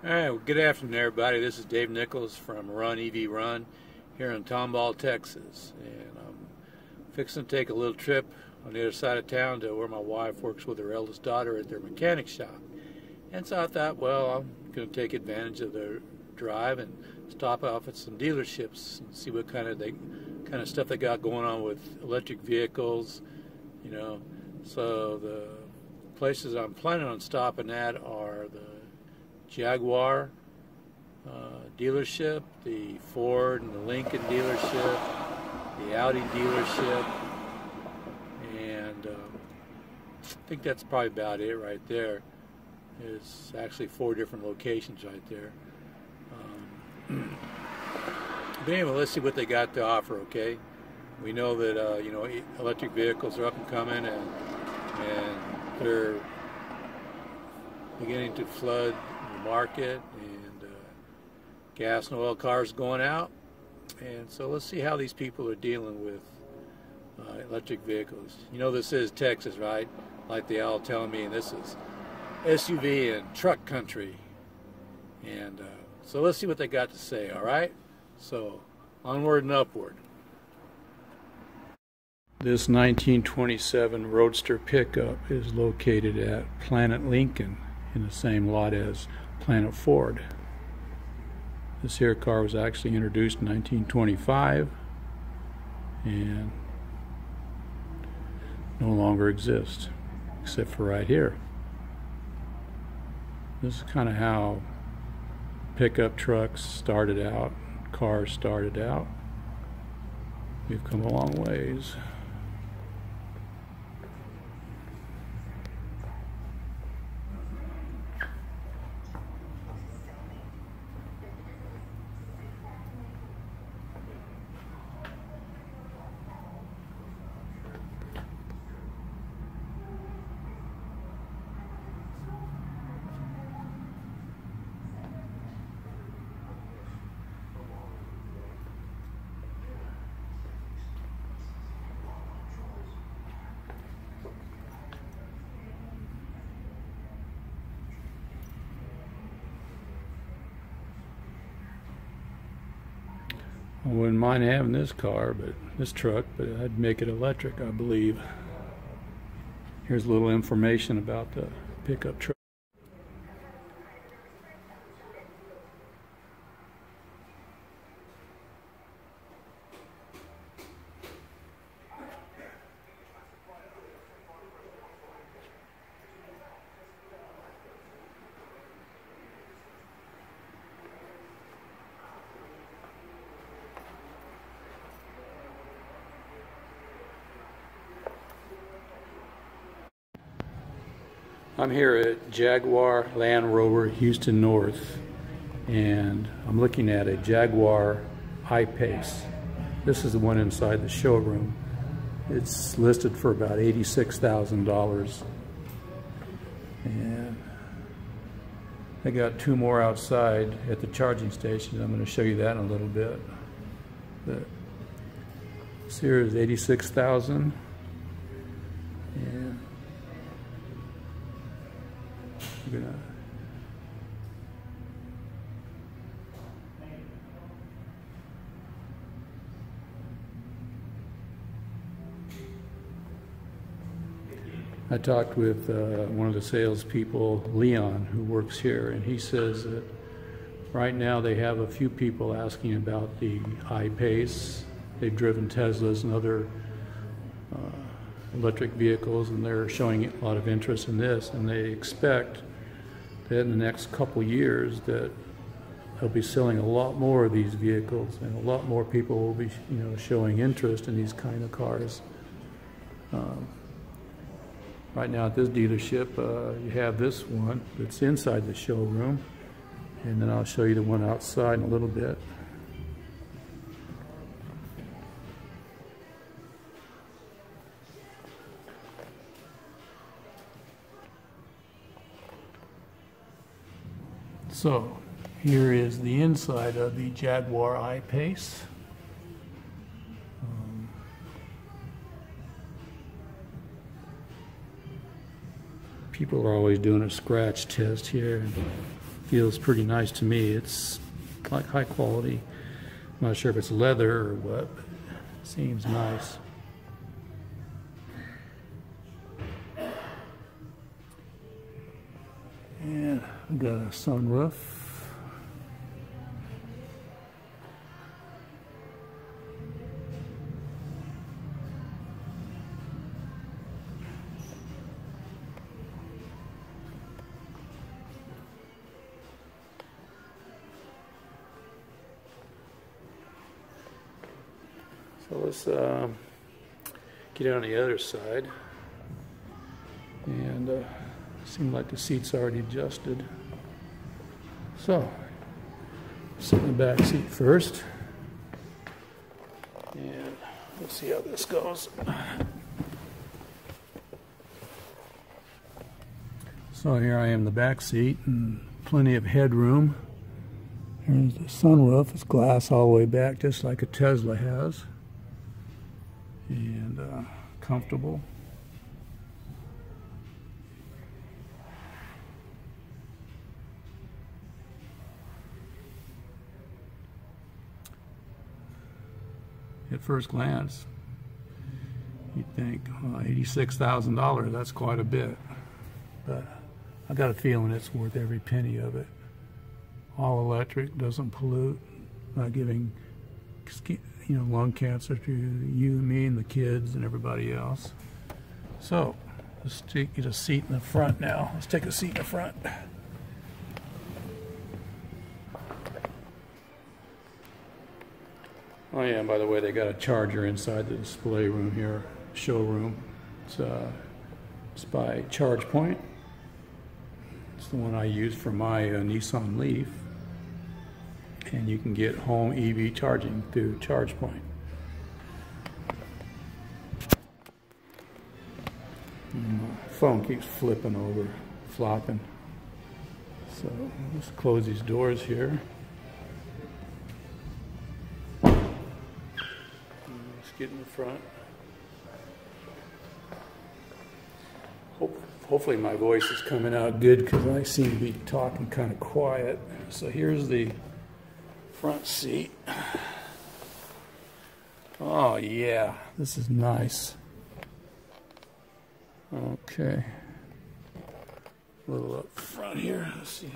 All right, well, good afternoon, everybody. This is Dave Nichols from runEVrun here in Tomball, Texas. And I'm fixing to take a little trip on the other side of town to where my wife works with her eldest daughter at their mechanic shop. And so I thought, well, I'm going to take advantage of the drive and stop off at some dealerships and see what kind of stuff they got going on with electric vehicles, you know. So the places I'm planning on stopping at are the Jaguar dealership, the Ford and the Lincoln dealership, the Audi dealership, and I think that's probably about it right there. There's actually 4 different locations right there. But anyway, let's see what they got to offer, okay? We know that you know, electric vehicles are up and coming, and they're beginning to flood the market, and gas and oil cars going out. And so let's see how these people are dealing with electric vehicles. You know, this is Texas, right? Like they all telling me, and this is SUV and truck country. And so let's see what they got to say, all right? So onward and upward. This 1927 Roadster pickup is located at Planet Lincoln in the same lot as Planet Ford. This here car was actually introduced in 1925 and no longer exists, except for right here. This is kind of how pickup trucks started out, cars started out. We've come a long ways. I wouldn't mind having this truck, but I'd make it electric, I believe. Here's a little information about the pickup truck. I'm here at Jaguar Land Rover Houston North, and I'm looking at a Jaguar I-Pace. This is the one inside the showroom. It's listed for about $86,000, and they got 2 more outside at the charging station. I'm going to show you that in a little bit. But this here is $86,000, and I talked with one of the salespeople, Leon, who works here, and he says that right now they have a few people asking about the I-Pace. They've driven Teslas and other electric vehicles, and they're showing a lot of interest in this, and they expect that in the next couple years that they'll be selling a lot more of these vehicles, and a lot more people will be, you know, showing interest in these kind of cars. Right now at this dealership, you have this one that's inside the showroom, and then I'll show you the one outside in a little bit. So here is the inside of the Jaguar I-Pace. People are always doing a scratch test here and feels pretty nice to me. It's like high quality. I'm not sure if it's leather or what, but it seems nice. And we got a sunroof. So let's get on the other side, and seems like the seat's already adjusted. So sit in the back seat first, and let's see how this goes. So here I am in the back seat, and plenty of headroom. Here's the sunroof. It's glass all the way back, just like a Tesla has. And comfortable. At first glance, you'd think, well, $86,000, that's quite a bit. But I got a feeling it's worth every penny of it. All electric, doesn't pollute, not giving lung cancer to you and me and the kids and everybody else. So let's get a seat in the front now. Let's take a seat in the front. Oh yeah, and by the way, they got a charger inside the display room here, showroom. It's by ChargePoint. It's the one I use for my Nissan Leaf. And you can get home EV charging through ChargePoint. My phone keeps flipping over, flopping. So let's close these doors here. Let's get in the front. Hopefully my voice is coming out good, because I seem to be talking kind of quiet. So here's the front seat. Oh yeah, this is nice. Okay, a little up front here. Let's see.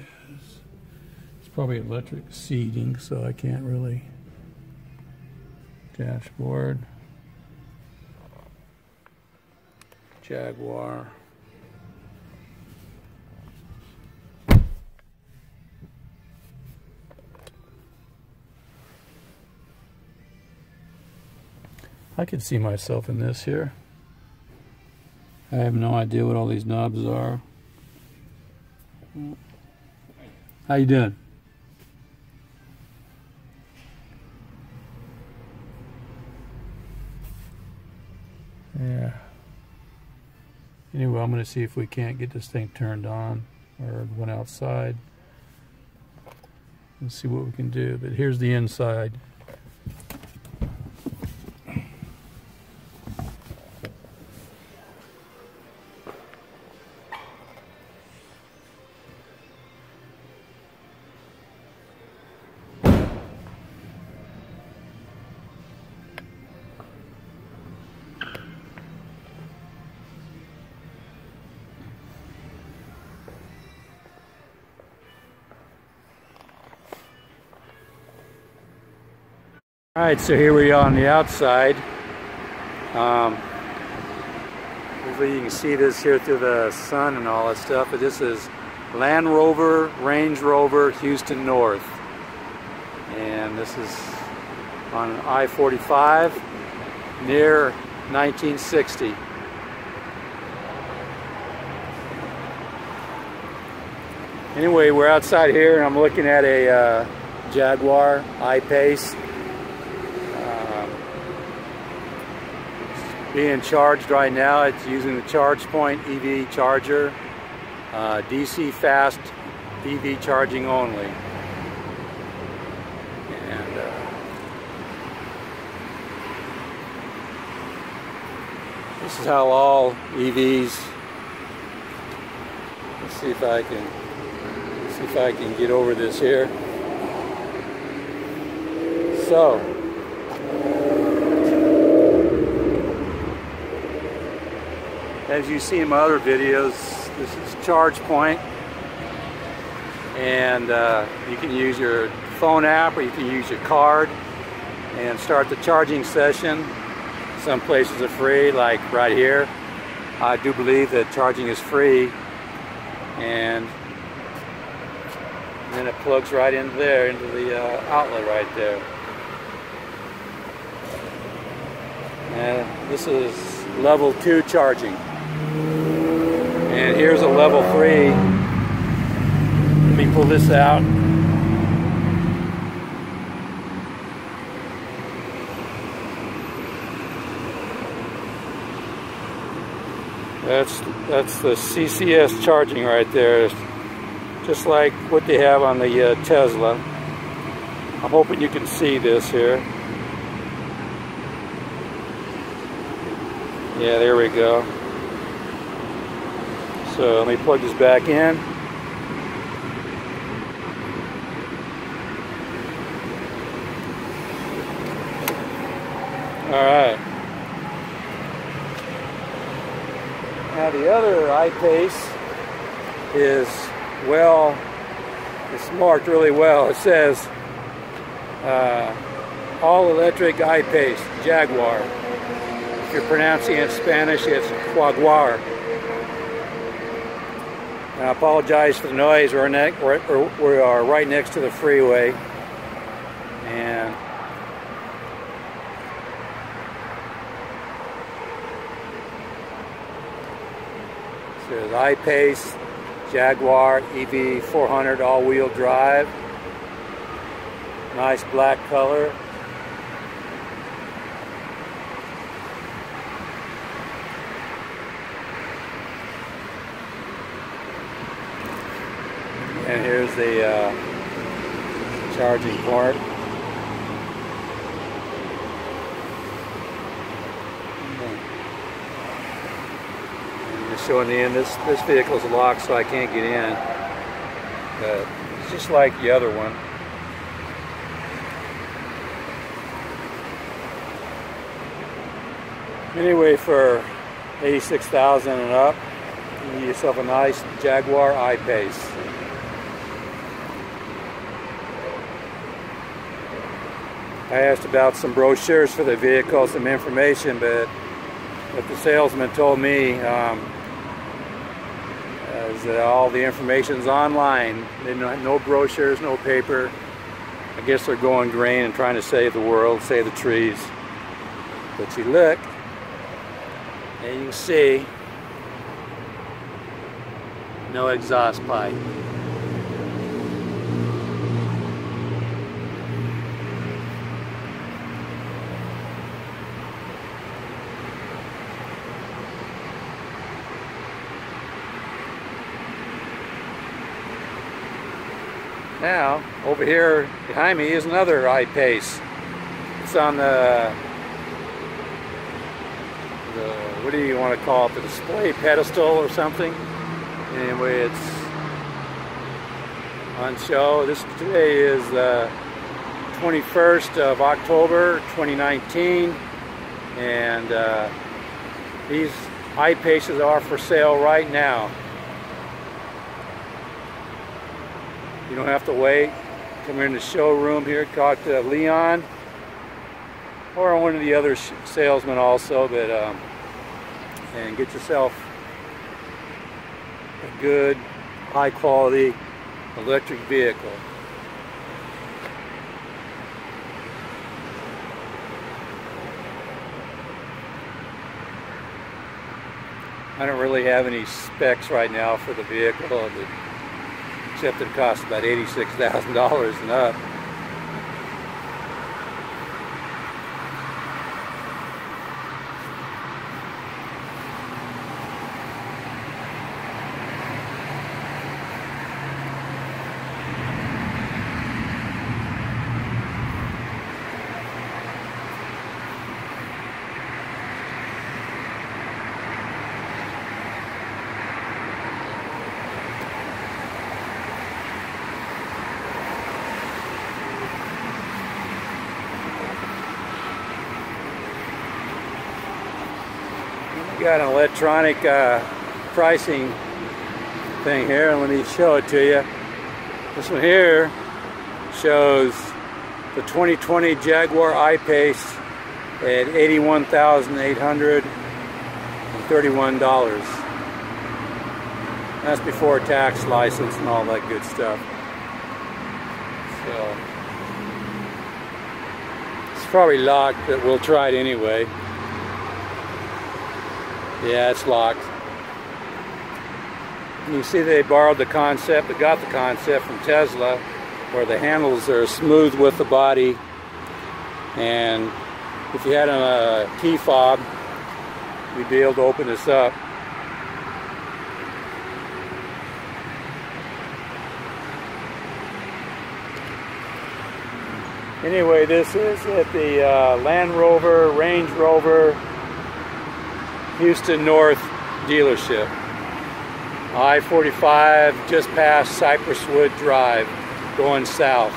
It's probably electric seating, so I can't really. Dashboard. Jaguar. I could see myself in this here. I have no idea what all these knobs are. How you doing? Yeah. Anyway, I'm going to see if we can't get this thing turned on, or went outside, and see what we can do. But here's the inside. Alright, so here we are on the outside. Hopefully you can see this here through the sun and all that stuff, but this is Land Rover, Range Rover, Houston North. And this is on I-45 near 1960. Anyway, we're outside here and I'm looking at a Jaguar I-Pace. Being charged right now. It's using the ChargePoint EV charger, DC fast EV charging only. And this is how all EVs. Let's see if I can see See if I can get over this here. So, as you see in my other videos, this is charge point, and you can use your phone app or you can use your card and start the charging session. Some places are free, like right here. I do believe that charging is free, and then it plugs right into there, into the outlet right there. And this is level 2 charging. And here's a level 3. Let me pull this out. That's the CCS charging right there, just like what they have on the Tesla. I'm hoping you can see this here. Yeah, there we go. So let me plug this back in. All right. Now the other I-Pace is, well, it's marked really well. It says all electric I-Pace, Jaguar. If you're pronouncing it in Spanish, it's Jaguar. I apologize for the noise. We are right next to the freeway, and it says I-Pace Jaguar EV400 all-wheel drive. Nice black color. And here's the charging port. And just showing the end. This vehicle is locked, so I can't get in. But it's just like the other one. Anyway, for $86,000 and up, you get yourself a nice Jaguar I-Pace. I asked about some brochures for the vehicle, some information, but what the salesman told me is that all the information's online. They no brochures, no paper. I guess they're going green and trying to save the world, save the trees. But you look, and you can see no exhaust pipe. Now, over here behind me is another I-Pace. It's on the, what do you want to call it, the display pedestal or something. Anyway, it's on show. Today is the 21st of October 2019, and these I-Paces are for sale right now. You don't have to wait. Come in the showroom here, talk to Leon or one of the other salesmen also, but and get yourself a good, high quality electric vehicle. I don't really have any specs right now for the vehicle, except it costs about $86,000 and up. got an electronic pricing thing here, and let me show it to you. This one here shows the 2020 Jaguar I-Pace at $81,831. That's before tax, license, and all that good stuff. So it's probably locked, but we'll try it anyway. Yeah, it's locked. You see they borrowed the concept, they got the concept from Tesla, where the handles are smooth with the body, and if you had a key fob, you'd be able to open this up. Anyway, this is at the Land Rover, Range Rover, Houston North dealership. I-45 just past Cypress Wood Drive, going south.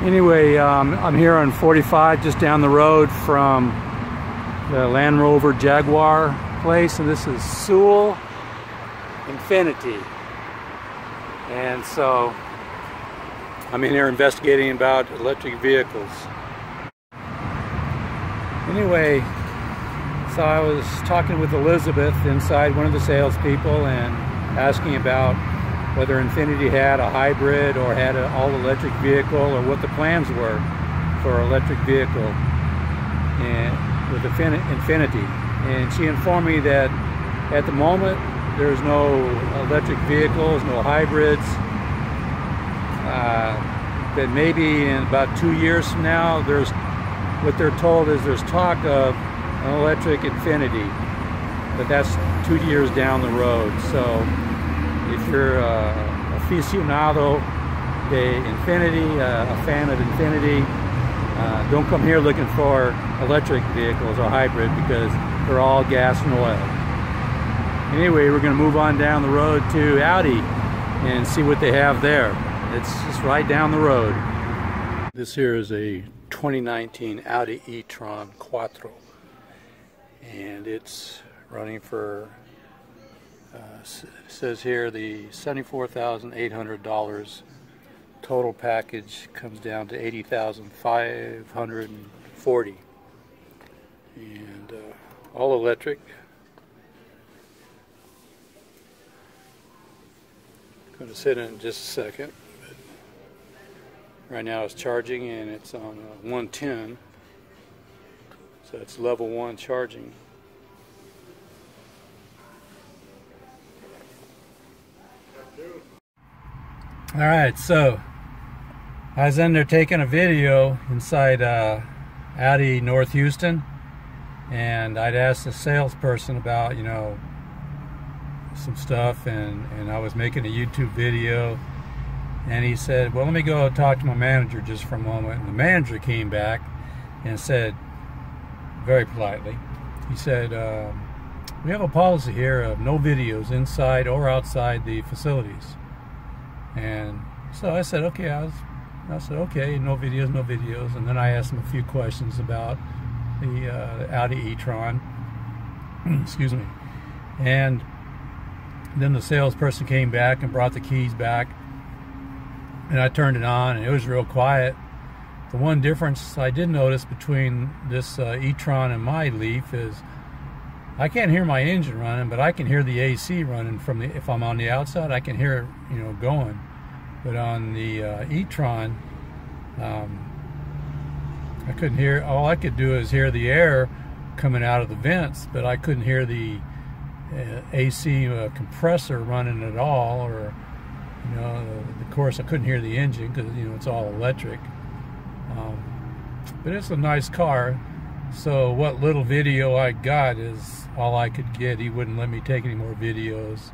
Anyway, I'm here on 45, just down the road from the Land Rover Jaguar place, and this is Sewell Infinity. And so I'm in here investigating about electric vehicles. Anyway, so I was talking with Elizabeth inside, one of the salespeople, and asking about whether Infinity had a hybrid or had an all-electric vehicle, or what the plans were for an electric vehicle and with Infinity. And she informed me that at the moment there's no electric vehicles, no hybrids. That maybe in about 2 years from now, what they're told is there's talk of an electric Infinity, but that's 2 years down the road. So if you're aficionado de Infinity, a fan of Infinity, don't come here looking for electric vehicles or hybrid, because they're all gas and oil. Anyway, we're going to move on down the road to Audi and see what they have there. It's just right down the road. This here is a 2019 Audi e-tron Quattro, and it's running for it says here the $74,800. Total package comes down to $80,540, and all electric. Going to sit in just a second. But right now it's charging, and it's on 110, so it's level 1 charging. Alright, so I was in there taking a video inside Audi North Houston, and I'd asked the salesperson about, you know, some stuff, and I was making a YouTube video, and he said, well, let me go talk to my manager just for a moment. And the manager came back and said, very politely, he said, we have a policy here of no videos inside or outside the facilities. And so I said, okay, I said, okay, no videos, no videos. And then I asked him a few questions about the Audi e-tron, excuse me. And then the salesperson came back and brought the keys back, and I turned it on, and it was real quiet. The one difference I did notice between this e-tron and my Leaf is I can't hear my engine running, but I can hear the AC running from the, if I'm on the outside, I can hear it, you know, going. But on the e-tron, I couldn't hear. All I could do is hear the air coming out of the vents, but I couldn't hear the AC compressor running at all, or, you know, of course I couldn't hear the engine because, you know, it's all electric. But it's a nice car. So what little video I got is all I could get. He wouldn't let me take any more videos,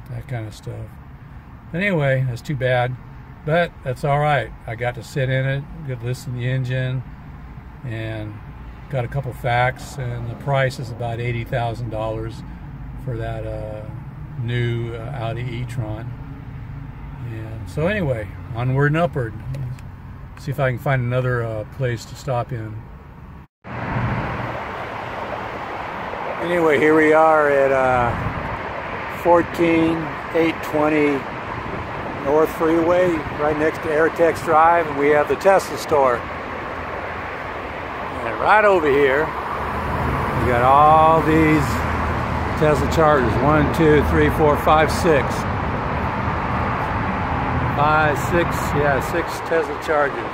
that kind of stuff. Anyway, that's too bad, but that's all right. I got to sit in it, get to listen to the engine, and got a couple facts, and the price is about $80,000 for that new Audi e-tron. And so anyway, onward and upward. See if I can find another place to stop in. Anyway, here we are at 14820 North Freeway, right next to Airtex Drive, and we have the Tesla store. And right over here, we got all these Tesla chargers. 1, 2, 3, 4, 5, 6. 5, 6, yeah, 6 Tesla chargers.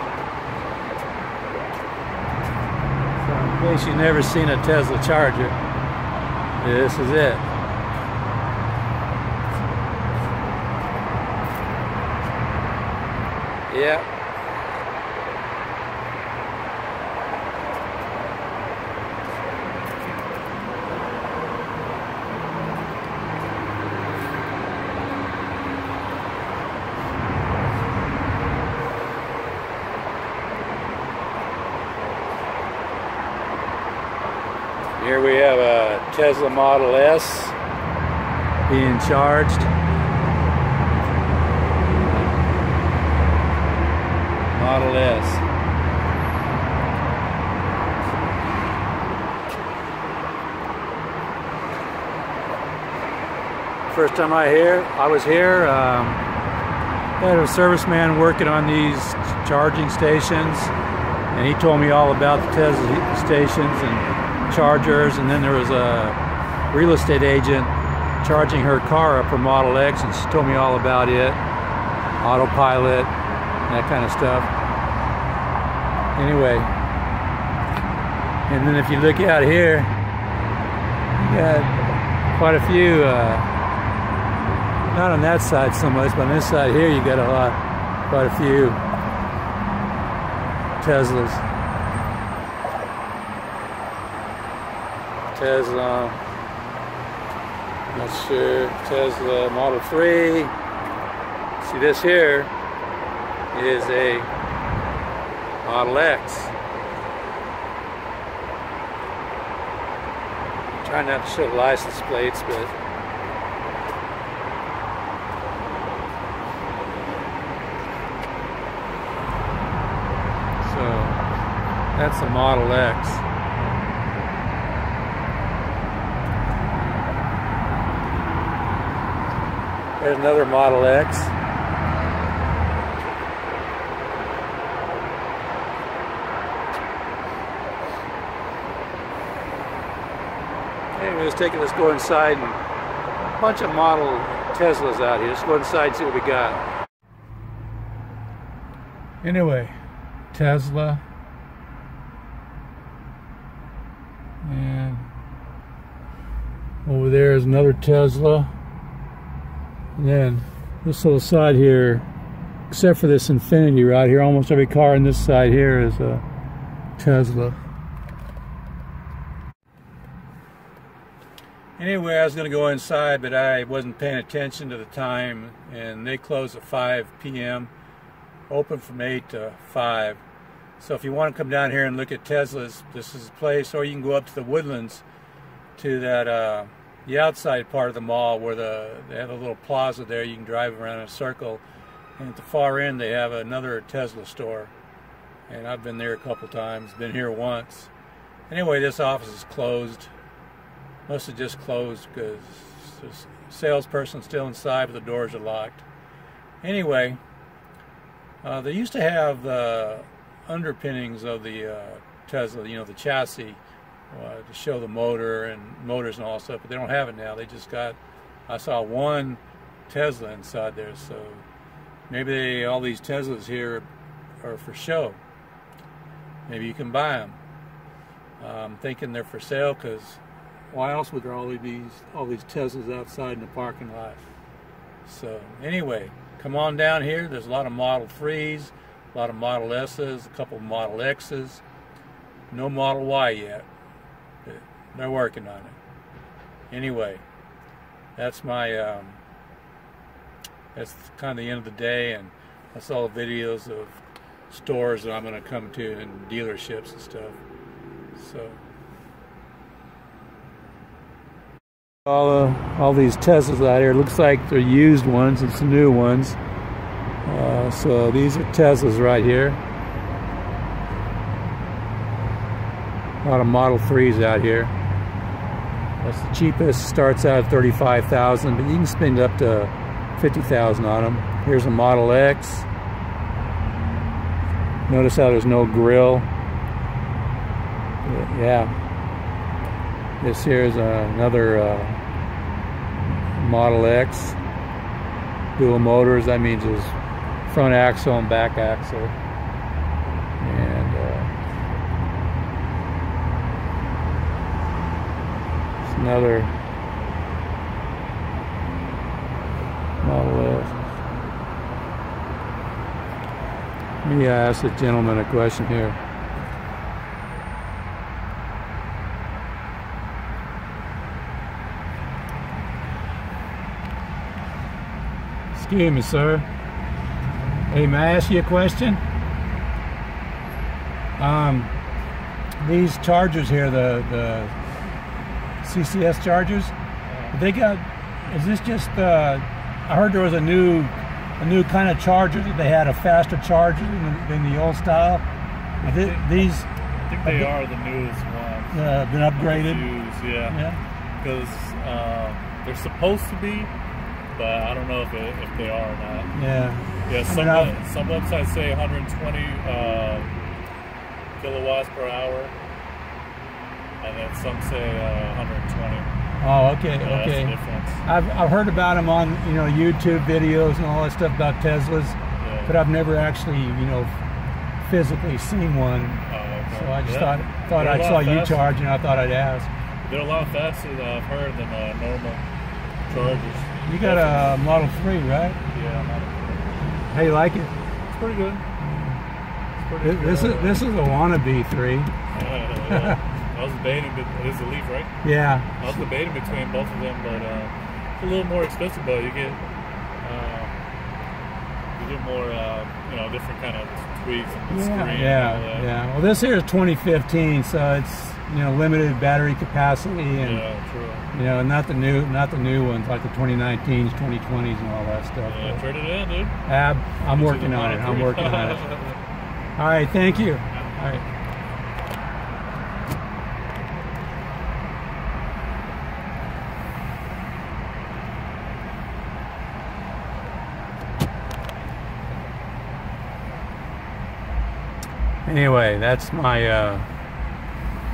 So in case you've never seen a Tesla charger, this is it. Yeah. Here we have a Tesla Model S being charged. Model S. First time I was here, had a serviceman working on these charging stations, and he told me all about the Tesla stations and chargers, and then there was a real estate agent charging her car up, her Model X, and she told me all about it, autopilot, that kind of stuff. Anyway, and then if you look out here, you got quite a few, not on that side so much, but on this side here you got quite a few Teslas. Tesla, not sure, Tesla Model 3. See, this here is a Model X. Trying not to show the license plates, but so that's a Model X. There's another Model X. Anyway, let's go inside, and a bunch of model Teslas out here. Let's go inside and see what we got. Anyway, Tesla. And over there is another Tesla. And then this little side here, except for this Infinity right here, almost every car on this side here is a Tesla. Anyway, I was going to go inside, but I wasn't paying attention to the time, and they close at 5 p.m., open from 8 to 5. So if you want to come down here and look at Teslas, this is the place, or you can go up to the Woodlands, to that the outside part of the mall where they have a little plaza there. You can drive around in a circle, and at the far end they have another Tesla store, and I've been there a couple times, been here once. Anyway, this office is closed. Must have just closed because there's a salesperson still inside, but the doors are locked. Anyway, they used to have the underpinnings of the Tesla, you know, the chassis, to show the motor and motors and all stuff, but they don't have it now. They just got, I saw one Tesla inside there, so maybe all these Teslas here are for show. Maybe you can buy them. I'm thinking they're for sale, because why else would there all these Teslas outside in the parking lot? So anyway, come on down here. There's a lot of Model 3s, a lot of Model S's, a couple of Model X's. No Model Y yet. But they're working on it. Anyway, that's my that's kind of the end of the day, and that's all the videos of stores that I'm going to come to and dealerships and stuff. So all these Teslas out here, looks like they're used ones and some new ones. So these are Teslas right here. A lot of Model 3s out here. That's the cheapest, starts out at $35,000, but you can spend up to $50,000 on them. Here's a Model X. Notice how there's no grill. Yeah. This here is another Model X. Dual motors, that means there's front axle and back axle. And it's another Model S. Let me ask the gentleman a question here. Excuse me, sir. Hey, may I ask you a question? These chargers here, the CCS chargers, they got, is this just, I heard there was a new kind of charger that they had, a faster charger than the old style. These, I think they are the newest ones. Been upgraded? Yeah. Because they're supposed to be, but I don't know if they are or not. Yeah. Yeah, some websites say 120 kilowatts per hour, and then some say 120. Oh, okay, So okay. That's the difference. I've heard about them on YouTube videos and all that stuff about Teslas, but I've never actually physically seen one. Okay. So I just thought I saw you charge and I thought I'd ask. They're a lot faster than I've heard than normal chargers. You got a Model 3, right? Yeah, Model 3. How you like it? It's pretty good. This is a wannabe 3. Yeah. I was debating, it is a Leaf, right? Yeah. I was debating between both of them, but it's a little more expensive, but you get more, different kind of tweaks in the screen. Yeah. Well, this here is 2015, so it's limited battery capacity, and true. not the new ones like the 2019s, 2020s, and all that stuff. Yeah, trade it in, dude. I'm working on it. I'm working on it. All right, thank you. All right. Anyway, that's my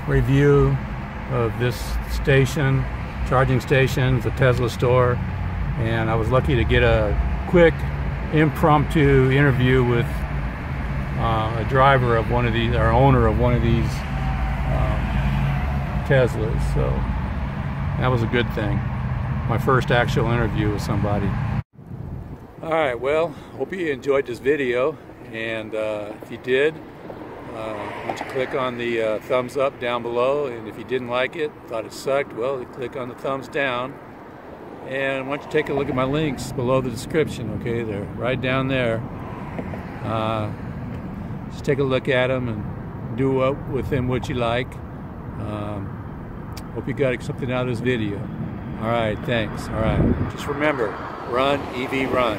review of this station, charging station, the Tesla store, and I was lucky to get a quick impromptu interview with a driver of one of these, or owner of one of these Teslas, so that was a good thing. My first actual interview with somebody. Alright, well, hope you enjoyed this video, and if you did, why don't you click on the thumbs up down below, and if you didn't like it, thought it sucked, well, click on the thumbs down, and why don't you take a look at my links below the description, okay? They're right down there. Just take a look at them and do with them what you like. Hope you got something out of this video. Alright, thanks. Alright, just remember, run, EV, run.